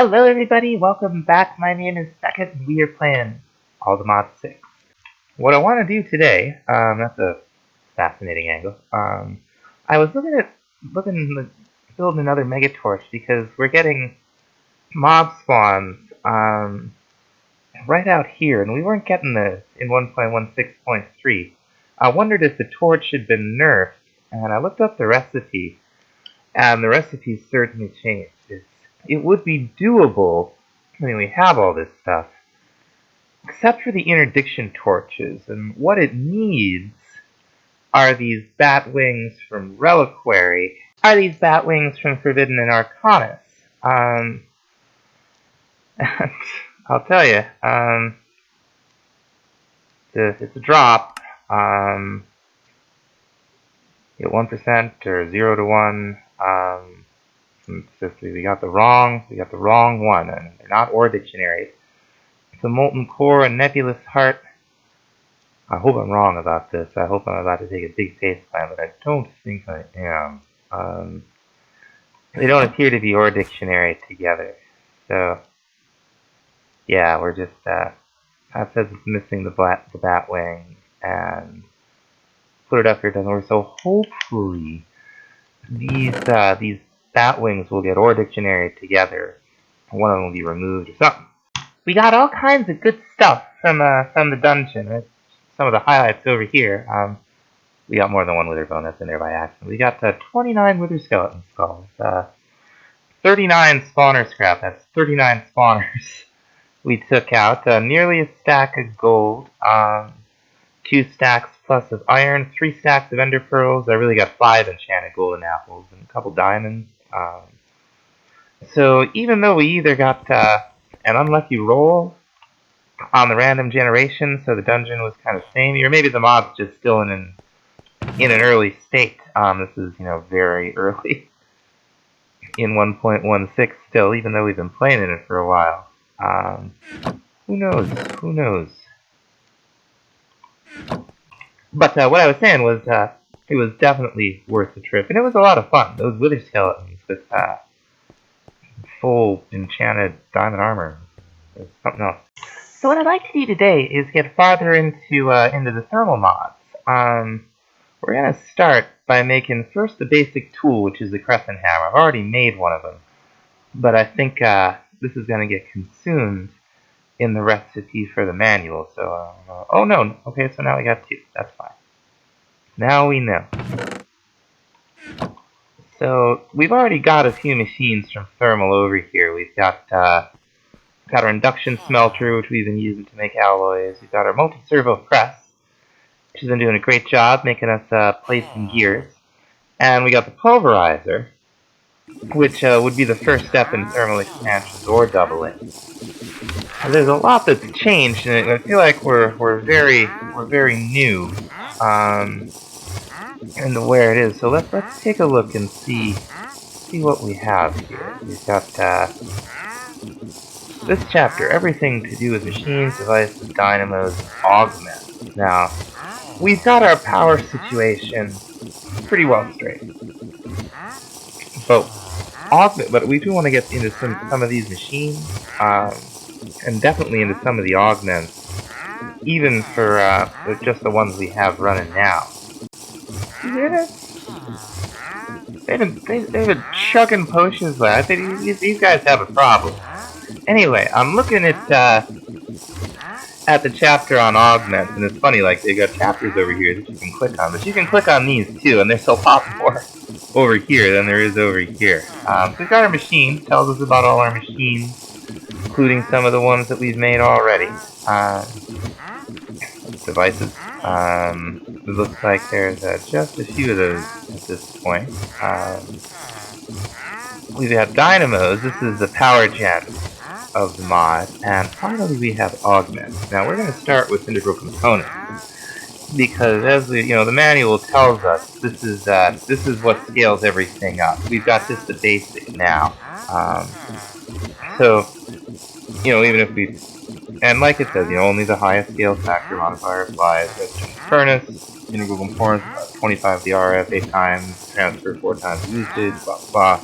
Hello everybody, welcome back. My name is Beckett and we are playing All the Mod 6. What I want to do today, that's a fascinating angle. I was looking building another mega torch because we're getting mob spawns right out here, and we weren't getting this in 1.16.3. I wondered if the torch had been nerfed, and I looked up the recipe, and the recipe certainly changed. It would be doable. I mean, we have all this stuff, except for the interdiction torches, and what it needs are these bat wings from Reliquary, from Forbidden and Arcanus. And I'll tell you, it's a drop. Get 1% or 0 to 1. We got the wrong one, and they're not ore dictionaries. It's a molten core, a nebulous heart. I hope I'm wrong about this. I hope I'm about to take a big face plan, but I don't think I am. They don't appear to be ore dictionary together. So, yeah, we're just, that says it's missing the bat wing, and put it up here doesn't work. So hopefully, these bat wings will get ore dictionary together. One of them will be removed or something. We got all kinds of good stuff from the dungeon. Right? Some of the highlights over here. We got more than one wither bone that's in there by accident. We got 29 wither skeleton skulls. 39 spawner scrap. That's 39 spawners we took out. Nearly a stack of gold. 2 stacks plus of iron. 3 stacks of ender pearls. I really got 5 enchanted golden apples and a couple diamonds. So even though we either got an unlucky roll on the random generation, so the dungeon was kind of samey, or maybe the mod's just still in an early state. This is, very early in 1.16 still, even though we've been playing in it for a while. Who knows? But what I was saying was, it was definitely worth the trip, and it was a lot of fun. Those wither skeletons with full enchanted diamond armor is something else. So what I'd like to do today is get farther into the thermal mods. We're gonna start by making first the basic tool, which is the crescent hammer. I've already made one of them, but I think this is gonna get consumed in the recipe for the manual. So, oh no, okay, so now we got 2. That's fine. Now we know. So we've already got a few machines from thermal over here. We've got our induction smelter, which we've been using to make alloys. We've got our multi-servo press, which has been doing a great job making us plates and gears. And we got the pulverizer, which would be the first step in thermal expansions or doubling. And there's a lot that's changed, and I feel like we're very new into where it is. So let's take a look and see what we have here. We've got this chapter, everything to do with machines, devices, dynamos, and augments. Now, we've got our power situation pretty well straight. But we do want to get into some of these machines, and definitely into some of the augments, even for just the ones we have running now. They've been chugging potions. I think these guys have a problem. Anyway, I'm looking at the chapter on augments, and it's funny, like, they got chapters over here that you can click on, but you can click on these too, and there's a lot more over here than there is over here. So we've got our machines, tells us about all our machines, including some of the ones that we've made already. Devices. It looks like there's just a few of those at this point. We've got dynamos. This is the power gen of the mod, and finally we have augments. Now we're going to start with integral components, because as the manual tells us, this is what scales everything up. We've got just the basic now. So even if we, and like it says, only the highest scale factor modifier applies. Furnace, integral components, 25 the RF, 8 times transfer, 4 times usage, blah blah.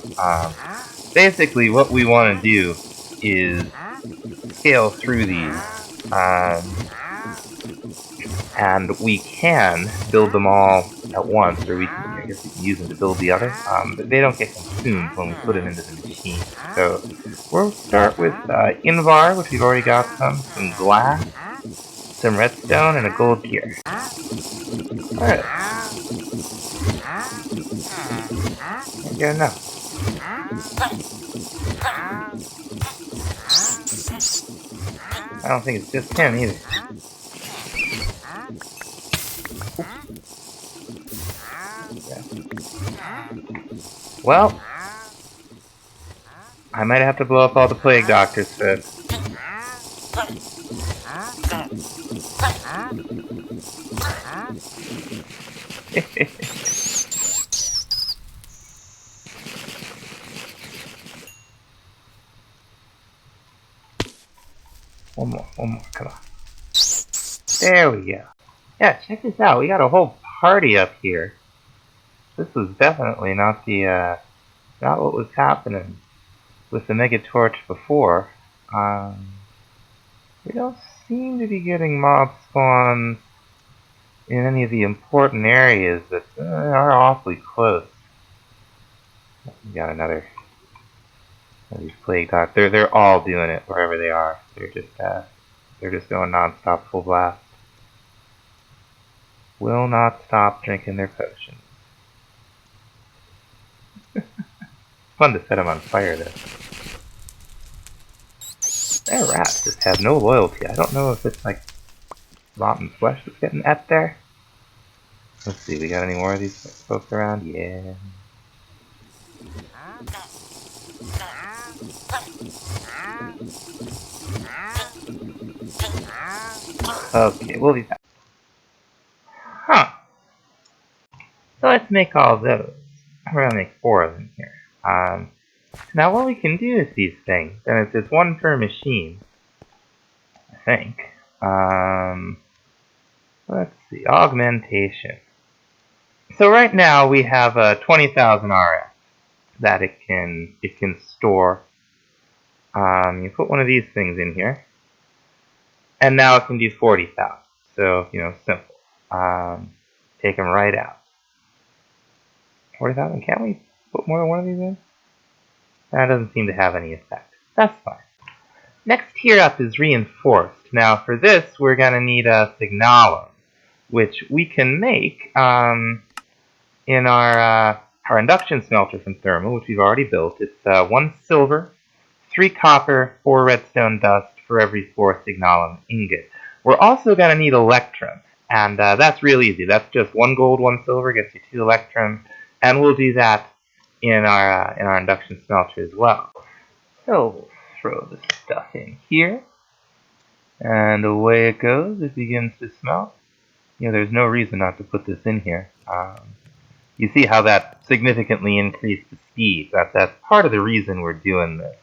Basically, what we want to do is scale through these, and we can build them all at once, or I guess we can use them to build the other. But they don't get consumed when we put them into the machine. So we'll start with Invar, which we've already got some glass, some redstone, and a gold gear. Alright. Can't get enough. I don't think it's just him either. Yeah. Well, I might have to blow up all the plague doctors first. One more, come on. There we go. Yeah, check this out. We got a whole party up here. This was definitely not the not what was happening with the Mega Torch before. We don't seem to be getting mob spawns in any of the important areas that are awfully close. We got another of these plague doctors. They're all doing it wherever they are. They're just going non-stop full blast. Will not stop drinking their potions. Fun to set them on fire though. Their rats just have no loyalty. I don't know if it's like rotten flesh that's getting at there. Let's see, we got any more of these folks around? Yeah. Okay, we'll be back. Huh. So let's make all those. We're gonna make 4 of them here. Now what we can do with these things, and it's one per machine, I think. Let's see, augmentation. So right now we have 20,000 RF that it can store. You put one of these things in here, and now it can do 40,000. So simple. Take them right out. 40,000. Can't we put more than one of these in? That doesn't seem to have any effect. That's fine. Next tier up is reinforced. Now for this we're gonna need a signalum, which we can make in our induction smelter from thermal, which we've already built. It's 1 silver, 3 copper, 4 redstone dust for every 4 signalum ingot. We're also gonna need electrum, and that's real easy. That's just 1 gold, 1 silver gets you 2 electrum, and we'll do that in our induction smelter as well. So we'll throw the stuff in here, and away it goes. It begins to smelt. There's no reason not to put this in here. You see how that significantly increased the speed. That's part of the reason we're doing this.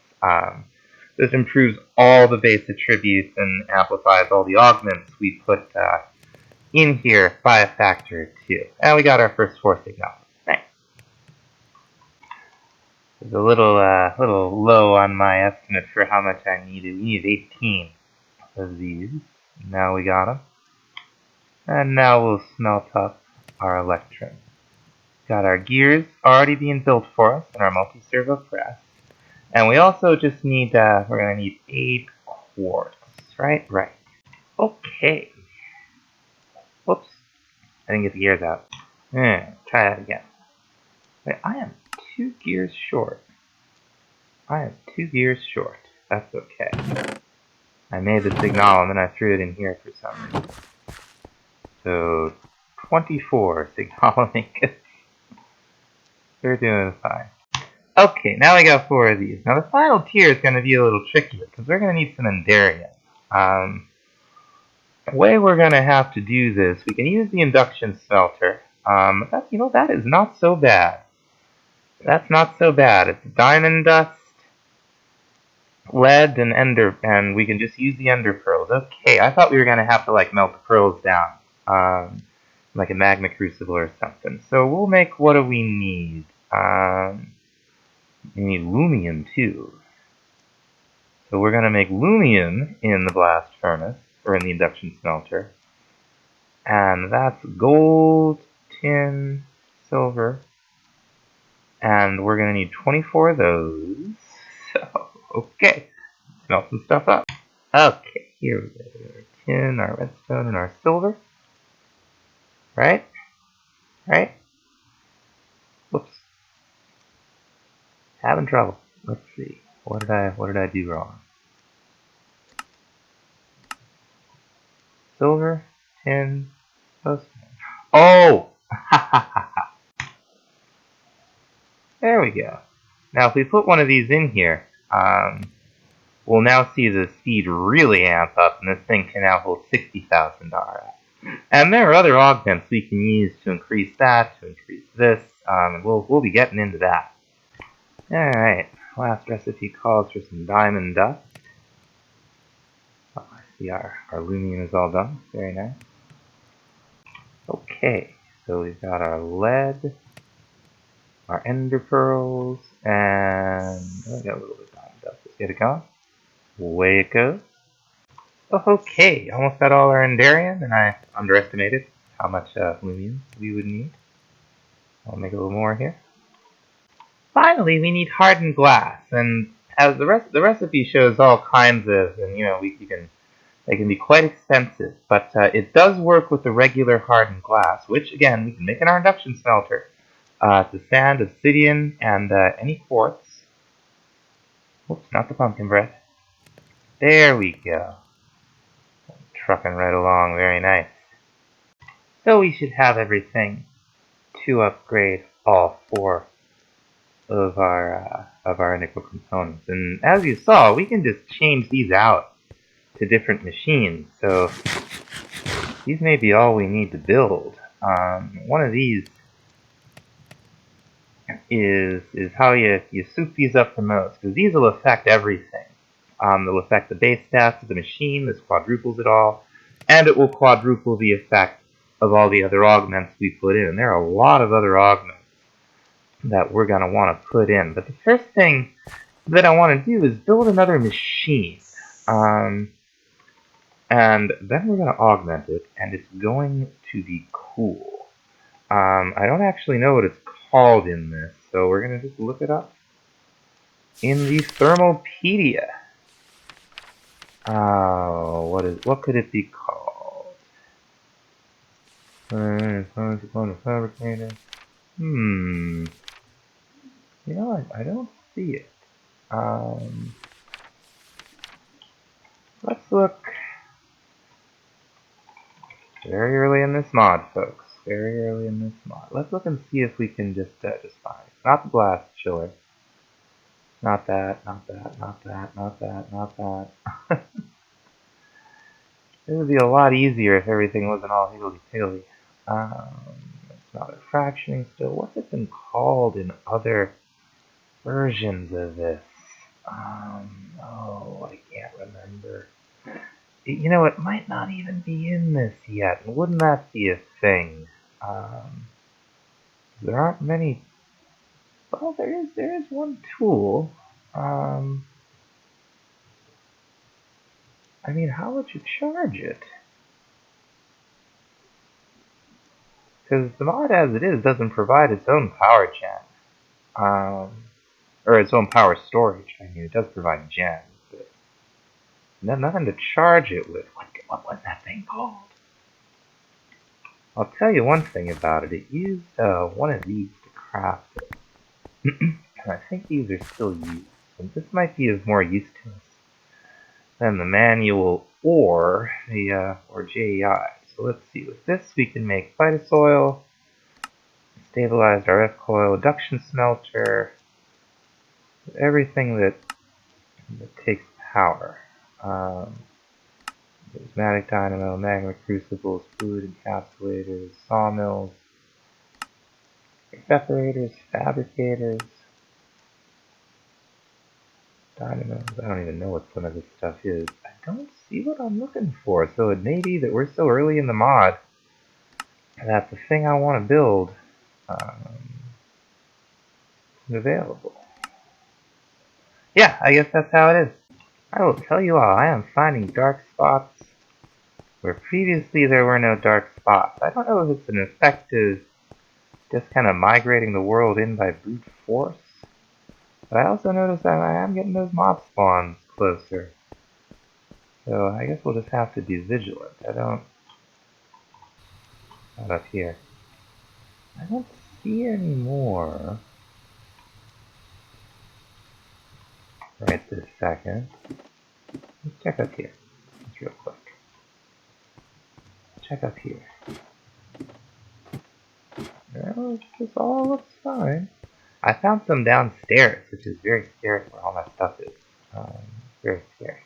This improves all the base attributes and amplifies all the augments we put in here by a factor of 2. And we got our first 4 signals. Nice. It's a little low on my estimate for how much I needed. We need 18 of these. Now we got them. And now we'll smelt up our electrum. Got our gears already being built for us in our multi-servo press. And we also just need, we're going to need 8 quartz. Right? Right. Okay. Whoops. I didn't get the gears out. Try that again. Wait, I am 2 gears short. I am 2 gears short. That's okay. I made the signal and then I threw it in here for some reason. So, 24 signal ingots. They're doing fine. Okay, now I got 4 of these. Now the final tier is going to be a little trickier because we're going to need some Enderium. The way we're going to have to do this, we can use the induction smelter. That is not so bad. That's not so bad. It's diamond dust, lead, and we can just use the ender pearls. Okay, I thought we were going to have to melt the pearls down, like a magma crucible or something. So we'll make, what do we need? We need lumium too. So we're going to make lumium in the blast furnace, or in the induction smelter. And that's gold, tin, silver. And we're going to need 24 of those. So, okay. Smelt some stuff up. Okay, here we go. Our tin, our redstone, and our silver. Right? Right? Whoops. Having trouble. Let's see. What did I do wrong? Silver, tin, post. Oh! There we go. Now if we put one of these in here, we'll now see the speed really amp up, and this thing can now hold 60,000 RF. And there are other augments we can use to increase that, to increase this, and we'll be getting into that. Alright, last recipe calls for some diamond dust. Oh, I see our lumium is all done. Very nice. Okay, so we've got our lead, our ender pearls, and we got a little bit of diamond dust. Let's get it going. Away it goes. Oh, okay, almost got all our Enderium, and I underestimated how much lumium we would need. I'll make a little more here. Finally, we need hardened glass, and as the recipe shows all kinds of, and you know, they can be quite expensive, but it does work with the regular hardened glass, which again we can make in our induction smelter. The sand, obsidian, and any quartz. Oops, not the pumpkin bread. There we go. Trucking right along, very nice. So we should have everything to upgrade all 4 of our integral components. And as you saw, we can just change these out to different machines. So these may be all we need to build. One of these is how you soup these up the most, because these will affect everything. They'll affect the base stats of the machine. This quadruples it all, and it will quadruple the effect of all the other augments we put in. And there are a lot of other augments that we're going to want to put in. But the first thing that I want to do is build another machine. And then we're going to augment it, and it's going to be cool. I don't actually know what it's called in this, so we're going to just look it up in the Thermopedia. What could it be called? Fabricator. You know, I don't see it. Let's look very early in this mod, folks. Very early in this mod. Let's look and see if we can just find it. Not the blast chiller. Not that, not that, not that, not that, not that. It would be a lot easier if everything wasn't all higgledy-piggledy. It's not a fractioning still. What's it been called in other versions of this? Oh, I can't remember. You know, it might not even be in this yet. Wouldn't that be a thing? There aren't many. Well, there is one tool. I mean, how would you charge it? Because the mod as it is doesn't provide its own power gen. Or its own power storage. I mean, it does provide gens, but nothing to charge it with. What was that thing called? I'll tell you one thing about it. It used one of these to craft it. And I think these are still used. And this might be of more use to us than the manual or the or JEI. So let's see. With this, we can make phytosoil, stabilized RF coil, induction smelter, everything that takes power. Prismatic dynamo, magma crucibles, fluid encapsulators, sawmills, separators, fabricators, dynamos. I don't even know what some of this stuff is. I don't see what I'm looking for, so it may be that we're so early in the mod that the thing I want to build is available. Yeah, I guess that's how it is. I will tell you all, I am finding dark spots where previously there were no dark spots. I don't know if it's an effect of just kind of migrating the world in by brute force, but I also noticed that I am getting those mob spawns closer. So I guess we'll just have to be vigilant. Not up here. I don't see any more right this second. Let's check up here, just real quick. Check up here. Well, this all looks fine. I found some downstairs, which is very scary where all my stuff is. Very scary.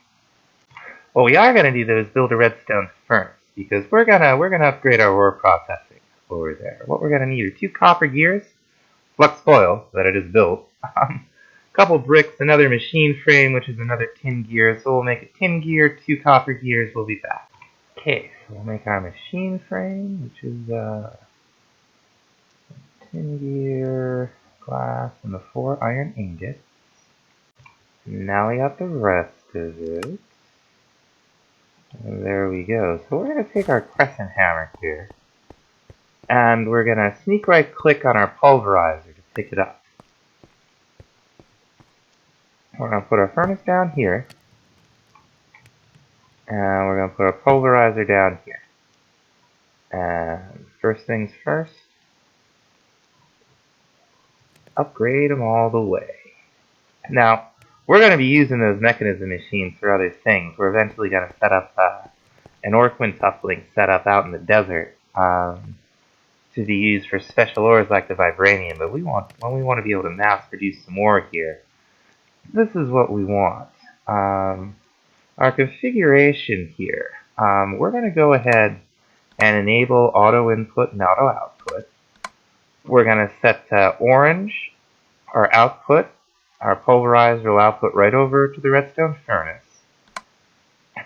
What we are gonna do though is build a redstone furnace because we're gonna upgrade our ore processing over there. What we're gonna need are 2 copper gears, flux foil that I just built, a couple bricks, another machine frame, which is another tin gear. So we'll make a tin gear, 2 copper gears. We'll be back. Okay, so we'll make our machine frame, which is tin gear, glass, and the 4 iron ingots. Now we got the rest of it. And there we go. So we're going to take our crescent hammer here, and we're going to sneak right click on our pulverizer to pick it up. We're going to put our furnace down here, and we're going to put our pulverizer down here. And first things first, upgrade them all the way. Now, we're going to be using those mechanism machines for other things. We're eventually going to set up an ore quintupling setup out in the desert to be used for special ores like the vibranium. But when we want to be able to mass produce some ore here, this is what we want. Our configuration here, we're going to go ahead and enable auto input and auto output. We're going to set orange, our output. Our pulverizer will output right over to the redstone furnace.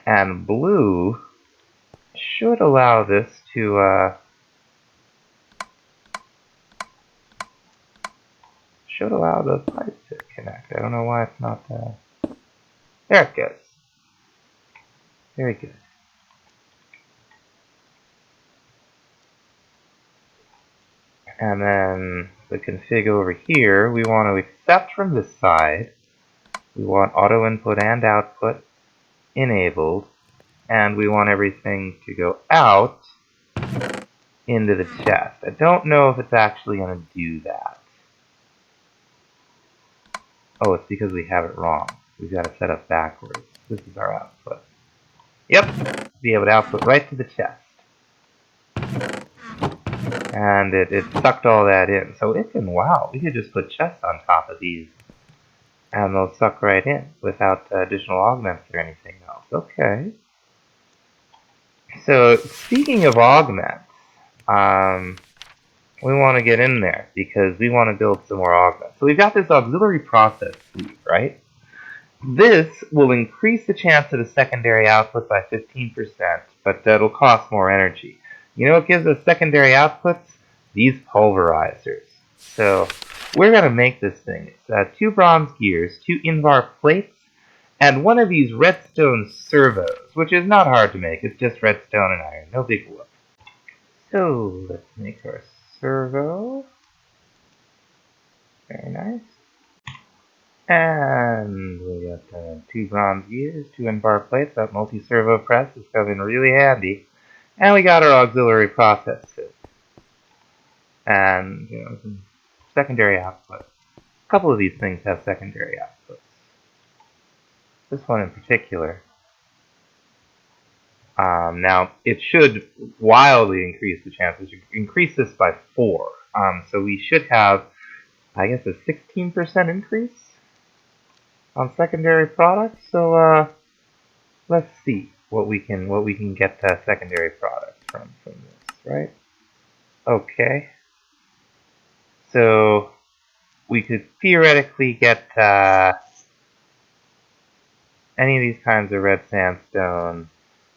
And blue should allow this to should allow the pipe to connect. I don't know why it's not there it goes. Very good. And then the config over here, we want to accept from this side. We want auto input and output enabled, and we want everything to go out into the chest. I don't know if it's actually going to do that. Oh, it's because we have it wrong. We've got to set up backwards. This is our output. Yep, be able to output right to the chest. And it sucked all that in. So it can, wow, we could just put chests on top of these and they'll suck right in without additional augments or anything else. Okay. So speaking of augments, we want to get in there because we want to build some more augments. So we've got this auxiliary process sleeve, right? This will increase the chance of a secondary output by 15%, but that'll cost more energy. You know what gives us secondary outputs? These pulverizers. So we're going to make this thing. It's 2 bronze gears, 2 invar plates, and 1 of these redstone servos, which is not hard to make. It's just redstone and iron. No big whoop. So let's make our servo. Very nice. And we got 2 bronze gears, 2 invar plates. That multi-servo press is coming really handy. And we got our auxiliary process fit. And some secondary output. A couple of these things have secondary outputs. This one in particular. Now, it should wildly increase the chances. Increase this by 4. So we should have, I guess, a 16% increase on secondary products. So let's see what we can get secondary products from this, right? Okay. So we could theoretically get any of these kinds of red sandstone.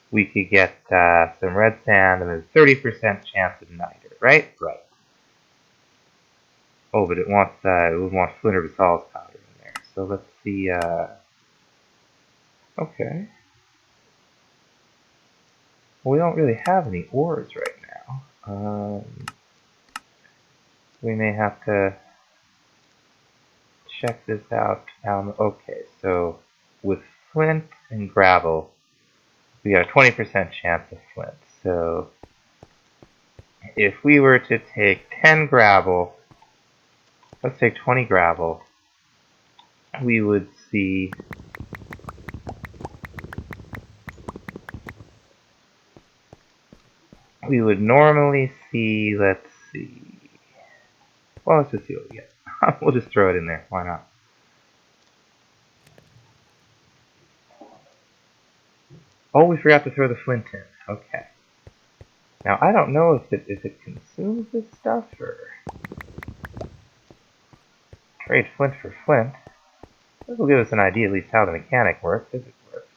We could get some red sand and a 30% chance of niter, right? Right. Oh, but it would want splinter basalt powder in there. So let's see. Okay. Well, we don't really have any ores right now. We may have to check this out. Okay, so with flint and gravel, we got a 20% chance of flint. So if we were to take 10 gravel, let's take 20 gravel, we would see we would normally see, let's see. Well, let's just see what we get. We'll just throw it in there. Why not? Oh, we forgot to throw the flint in. Okay. Now I don't know if it consumes this stuff or trade flint for flint. This will give us an idea at least how the mechanic works, physics works.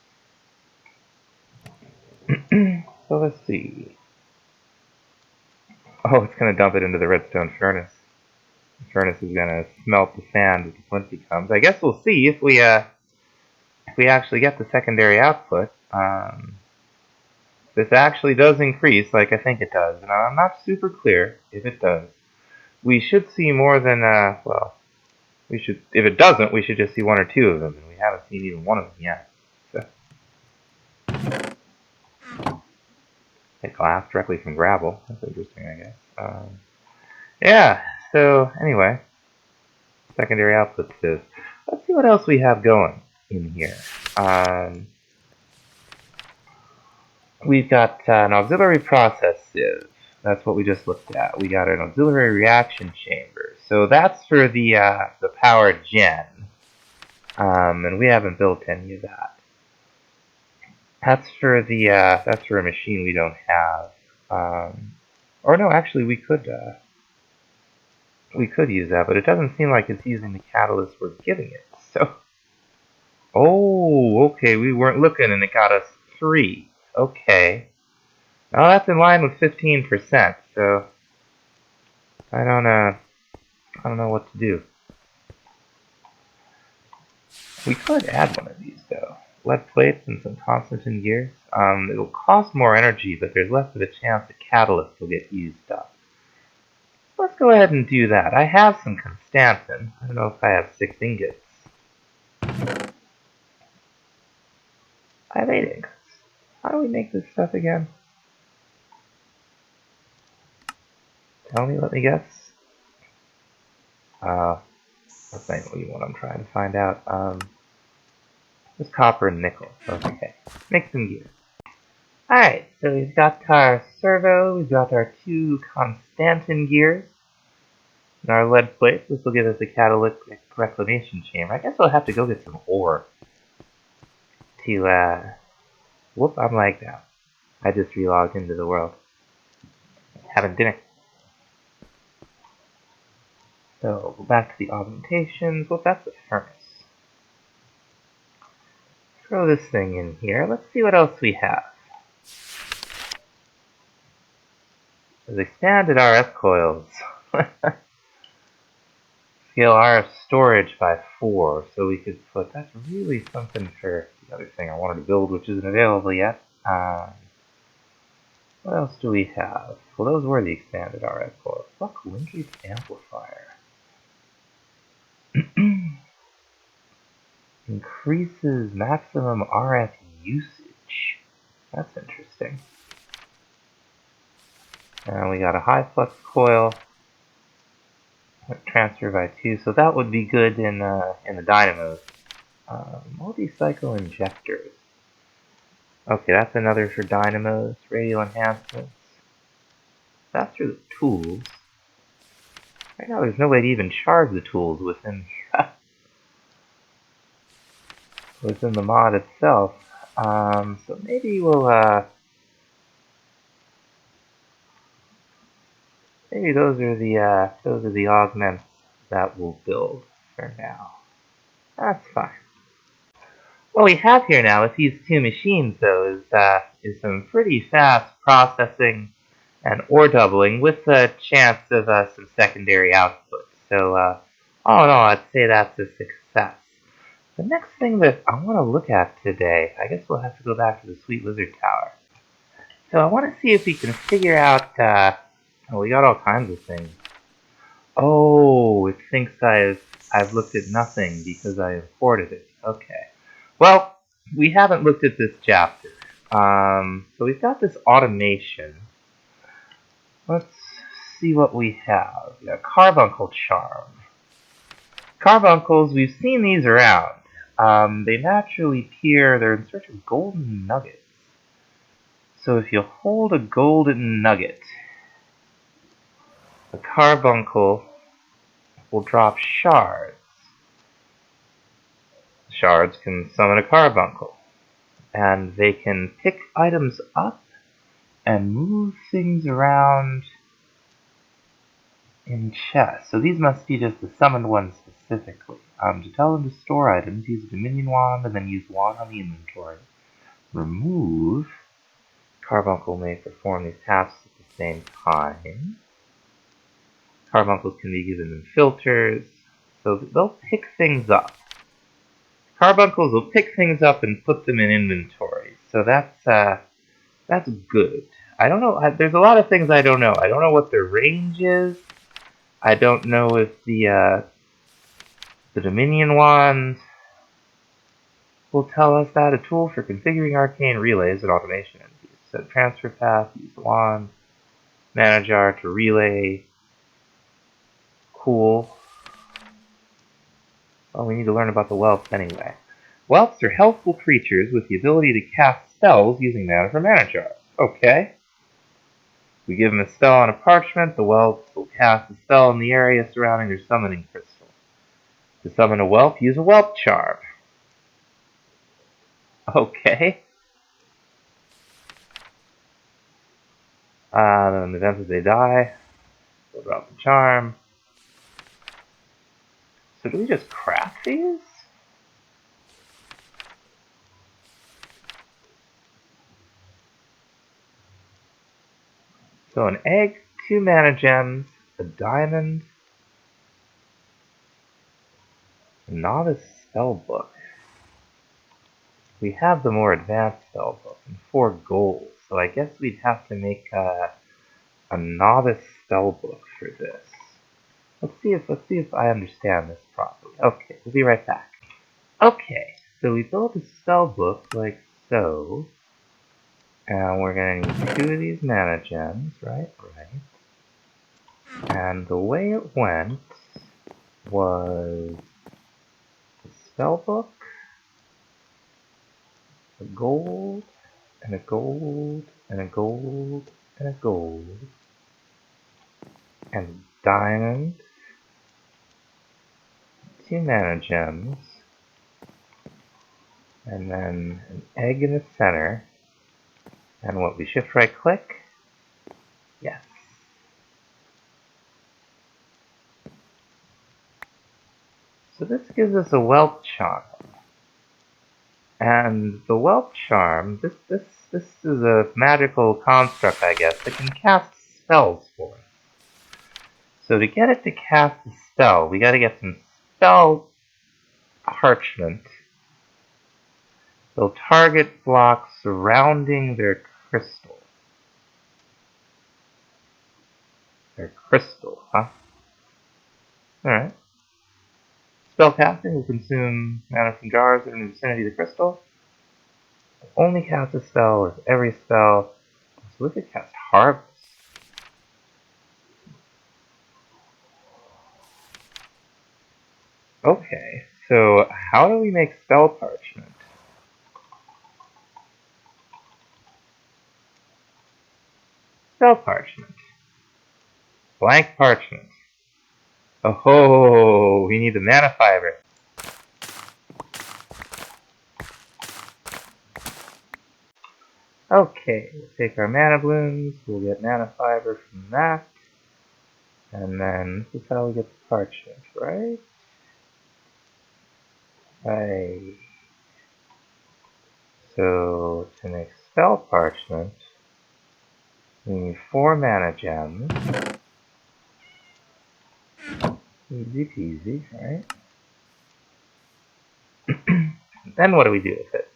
So let's see. Oh, it's gonna dump it into the redstone furnace. The furnace is gonna smelt the sand as the flint becomes. I guess we'll see if we actually get the secondary output. This actually does increase, like I think it does, and I'm not super clear if it does. We should see more than well, we should. If it doesn't, we should just see one or two of them, and we haven't seen even one of them yet. So, hit glass directly from gravel. That's interesting, I guess. Yeah. So anyway, secondary output says. Let's see what else we have going in here. We've got an auxiliary process sieve. That's what we just looked at. We got an auxiliary reaction chamber. So that's for the power gen. And we haven't built any of that. That's for a machine we don't have. Or no, actually we could use that, but it doesn't seem like it's using the catalyst we're giving it. So, oh, okay, we weren't looking, and it got us 3. Okay. Now that's in line with 15%. So I don't know what to do. We could add one of these though. Lead plates and some Constantin gears. It'll cost more energy, but there's less of a chance the catalyst will get used up. Let's go ahead and do that. I have some Constantin. I don't know if I have 6 ingots. I have 8 ingots. How do we make this stuff again? Tell me, let me guess. That's not really what I'm trying to find out. Just copper and nickel. Okay. Make some gears. Alright, so we've got our servo, we've got our 2 Constantin gears, and our lead plates. This will give us a catalytic reclamation chamber. I guess I'll have to go get some ore to, whoop, I'm lagged out. I just relogged into the world. Having dinner. So, go back to the augmentations. Whoop, that's the furnace. Throw this thing in here. Let's see what else we have. There's expanded RF coils. Scale RF storage by 4, so we could put, that's really something for the other thing I wanted to build, which isn't available yet. What else do we have? Well, those were the expanded RF coils. Fuck, linkage amplifier. Increases maximum RF usage. That's interesting. And we got a high flux coil. Transfer by 2, so that would be good in the dynamos. Multi-cycle injectors. Okay, that's another for dynamos. Radial enhancements. That's for the tools. Right now there's no way to even charge the tools within within the mod itself. So maybe we'll maybe those are the augments that we'll build for now. That's fine. What we have here now with these 2 machines, though, is some pretty fast processing and ore doubling with a chance of some secondary output. So, all in all, I'd say that's a success. The next thing that I want to look at today, I guess we'll have to go back to the Sweet Lizard Tower. So I want to see if we can figure out, oh, we got all kinds of things. Oh, it thinks I've looked at nothing because I imported it. Okay. Well, we haven't looked at this chapter. So we've got this automation. Let's see what we have. We got Carbuncle Charm. Carbuncles, we've seen these around. They naturally appear, they're in search of golden nuggets. So if you hold a golden nugget, the carbuncle will drop shards. Shards can summon a carbuncle, and they can pick items up and move things around in chests. So these must be just the summoned ones specifically. To tell them to store items, use a Dominion Wand and then use Wand on the inventory. Remove. Carbuncle may perform these tasks at the same time. Carbuncles can be given them filters, so they'll pick things up. Carbuncles will pick things up and put them in inventory, so that's good. I don't know. There's a lot of things I don't know. I don't know what their range is. I don't know if the Dominion Wand will tell us that. A tool for configuring arcane relays and automation entities. Set transfer path, use the wand, mana jar to relay. Cool. Well, we need to learn about the Whelps anyway. Whelps are helpful creatures with the ability to cast spells using mana from mana jars. Okay. We give them a spell on a parchment, the Whelps will cast a spell in the area surrounding their summoning crystal. To summon a Whelp, use a Whelp charm. Okay. Then in the event that they die, we'll drop the charm. So do we just craft these? So an egg, 2 mana gems, a diamond, a novice spellbook. We have the more advanced spellbook and 4 gold, so I guess we'd have to make a novice spellbook for this. Let's see if I understand this properly. Okay, we'll be right back. Okay, so we built a spellbook like so. And we're going to need 2 of these mana gems, right? Right. And the way it went was a spellbook, a gold, and a gold, and a gold, and a gold, and a diamond, 2 mana gems, and then an egg in the center, and what, we shift right click? Yes. So this gives us a Whelp charm. And the Whelp charm, this is a magical construct, I guess, that can cast spells for us. So to get it to cast a spell, we gotta get some spell parchment. They'll target blocks surrounding their crystal. Their crystal, huh? Alright. Spellcasting will consume mana from jars that are in the vicinity of the crystal. Only cast a spell with every spell. So we could cast Harvest. Okay, so how do we make spell parchment? Spell parchment. Blank parchment. Oh, we need the mana fiber. Okay, we'll take our mana blooms, we'll get mana fiber from that. And then this is how we get the parchment, right? Right. So to make spell parchment, we need 4 mana gems. Easy peasy, right? Then what do we do with it?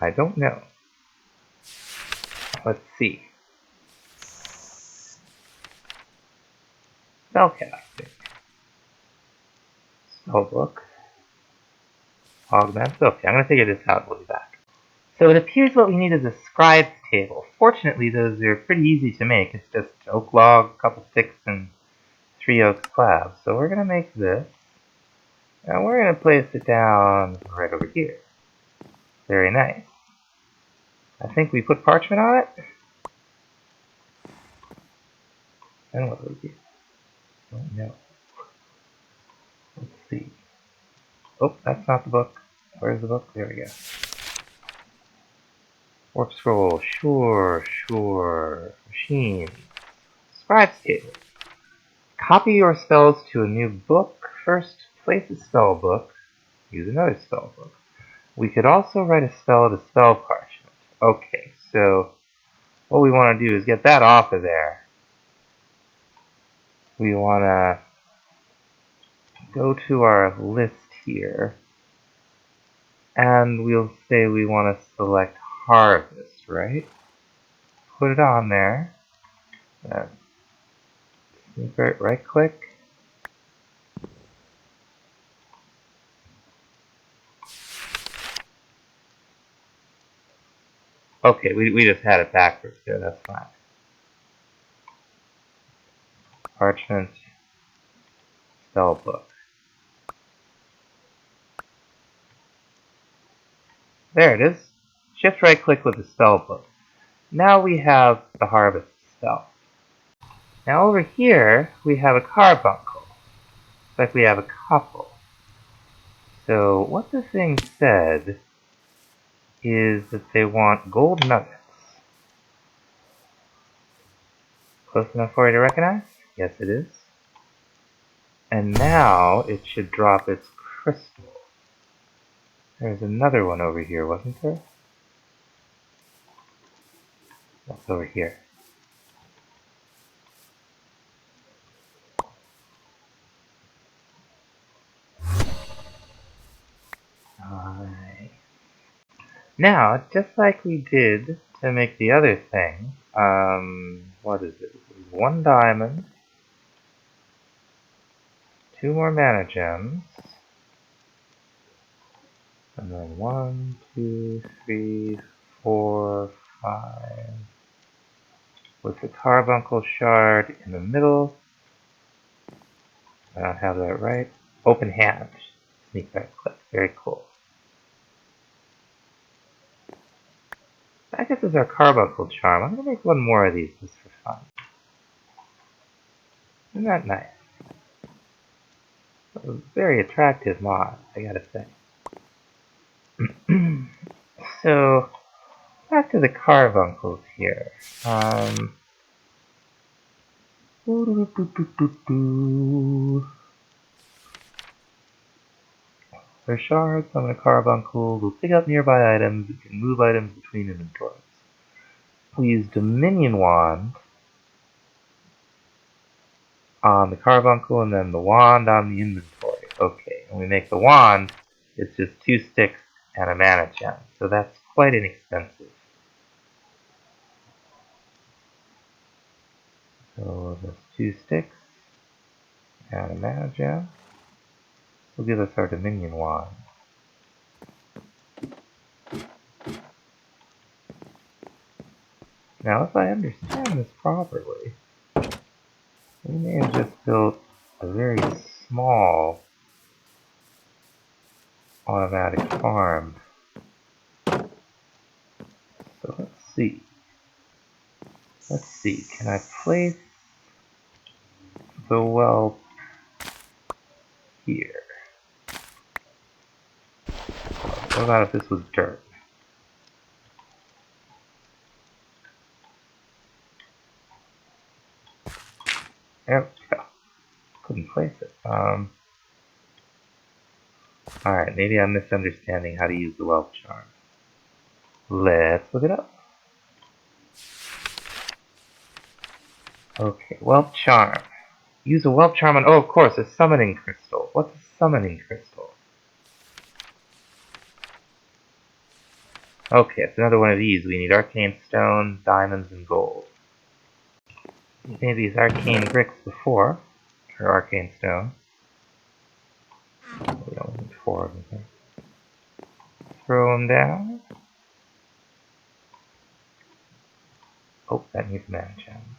I don't know. Let's see. Spellcasting. Spellbook. Augments. Okay, I'm going to figure this out. We'll be back. So it appears what we need is a scribe's table. Fortunately, those are pretty easy to make. It's just oak log, a couple sticks, and 3 oak slabs. So we're going to make this. And we're going to place it down right over here. Very nice. I think we put parchment on it. And what do we do? Don't know. Let's see. Oh, that's not the book. Where's the book? There we go. Warp scroll. Sure. Machine. Scribe's table. Copy your spells to a new book. First, place a spell book. Use another spell book. We could also write a spell to spell parchment. Okay, so what we want to do is get that off of there. We want to go to our list here, and we'll say we want to select harvest, right? Put it on there. Right click. Okay, we just had it backwards there, that's fine. Parchment, spell book. There it is. Shift right click with the spell book. Now we have the harvest spell. Now over here we have a carbuncle. Looks like we have a couple. So what the thing said is that they want gold nuggets. Close enough for you to recognize? Yes, it is. And now it should drop its crystal. There's another one over here, wasn't there? That's over here. Alright. Now, just like we did to make the other thing, what is it? 1 diamond, 2 more mana gems, and then 1, 2, 3, 4, 5, with the carbuncle shard in the middle. I don't have that right. Open hand. Sneak right click. Very cool. I guess this is our carbuncle charm. I'm going to make 1 more of these just for fun. Isn't that nice? A very attractive mod, I gotta say. So, back to the carbuncles here. Their shards on a carbuncle will pick up nearby items and can move items between inventories. We use Dominion Wand on the carbuncle and then the wand on the inventory. Okay, and we make the wand, it's just 2 sticks and a mana gem, so that's quite inexpensive. So that's 2 sticks and a mana gem will give us our Dominion Wand. Now, if I understand this properly, we may have just built a very small automatic farm. So let's see. Can I place the whelp here? What about if this was dirt? There we go. Couldn't place it. Alright, maybe I'm misunderstanding how to use the whelp charm. Let's look it up. Okay, whelp charm. Use a Whelp charm on... Oh, of course, a summoning crystal. What's a summoning crystal? Okay, it's another one of these. We need arcane stone, diamonds, and gold. We made these arcane bricks before, or arcane stone. We don't need 4 of them here. Throw them down. Oh, that needs mana gem.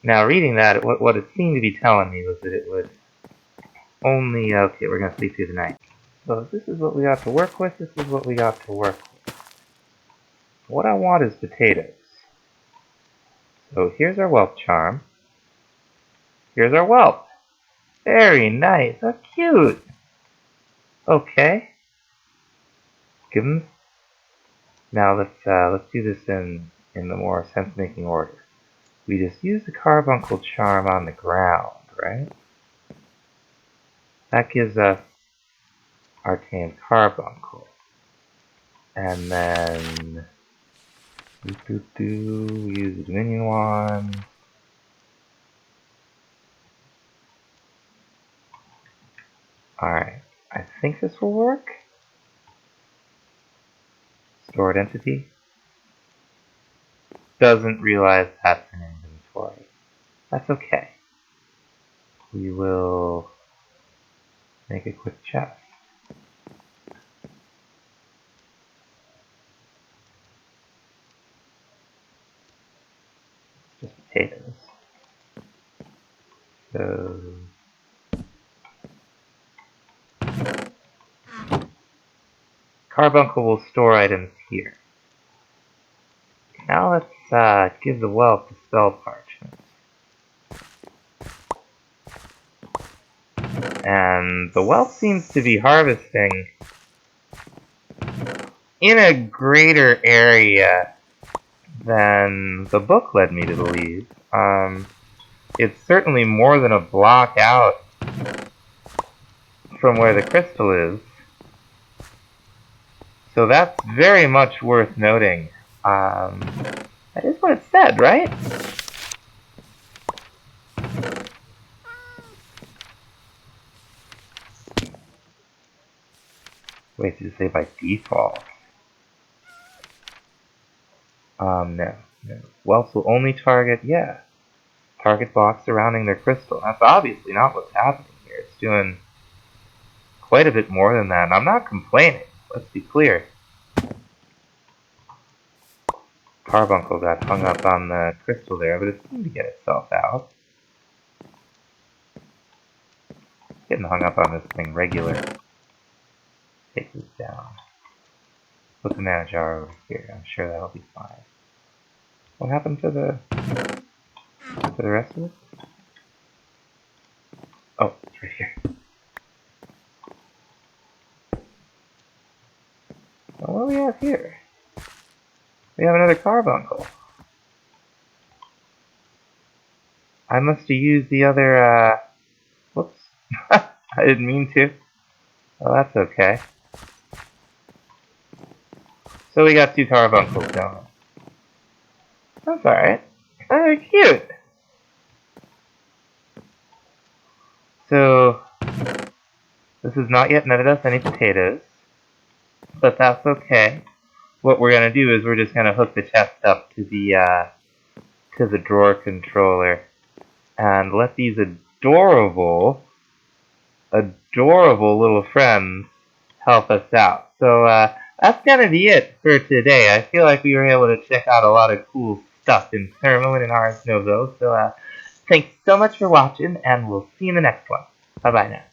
Now, reading that, what it seemed to be telling me was that it would only... Okay, we're going to sleep through the night. So this is what we got to work with, this is what we got to work with. What I want is potatoes. So here's our Whelp charm. Here's our Whelp. Very nice. How cute. Okay. Give them. Now let's do this in the more sense-making order. We just use the Carbuncle charm on the ground, right? That gives us Arcane Carbuncle. And then we use the Dominion one. Alright, I think this will work. Stored entity. Doesn't realize that's an inventory. That's okay. We will make a quick chest. Just potatoes. So Carbuncle will store items here. Now let's give the Whelp the spell parchment. And the Whelp seems to be harvesting in a greater area than the book led me to believe. It's certainly more than a block out from where the crystal is. So that's very much worth noting. That is what it said, right? Wait, did it say by default? No. Whelps will only target, target blocks surrounding their crystal. That's obviously not what's happening here. It's doing quite a bit more than that, and I'm not complaining. Let's be clear. Carbuncle got hung up on the crystal there, but it seemed to get itself out. Getting hung up on this thing regular. Take this down. Put the mana jar over here. I'm sure that'll be fine. What happened to the rest of it? Oh, it's right here. Well, what do we have here? We have another carbuncle. I must have used the other, whoops. I didn't mean to. Oh, that's okay. So we got 2 carbuncles going. That's alright. Oh, cute! So, this has not yet netted us any potatoes, but that's okay. What we're gonna do is we're just gonna hook the chest up to the drawer controller and let these adorable little friends help us out. So that's gonna be it for today. I feel like we were able to check out a lot of cool stuff in Thermo and in Ars Nouveau. So thanks so much for watching, and we'll see you in the next one. Bye bye now.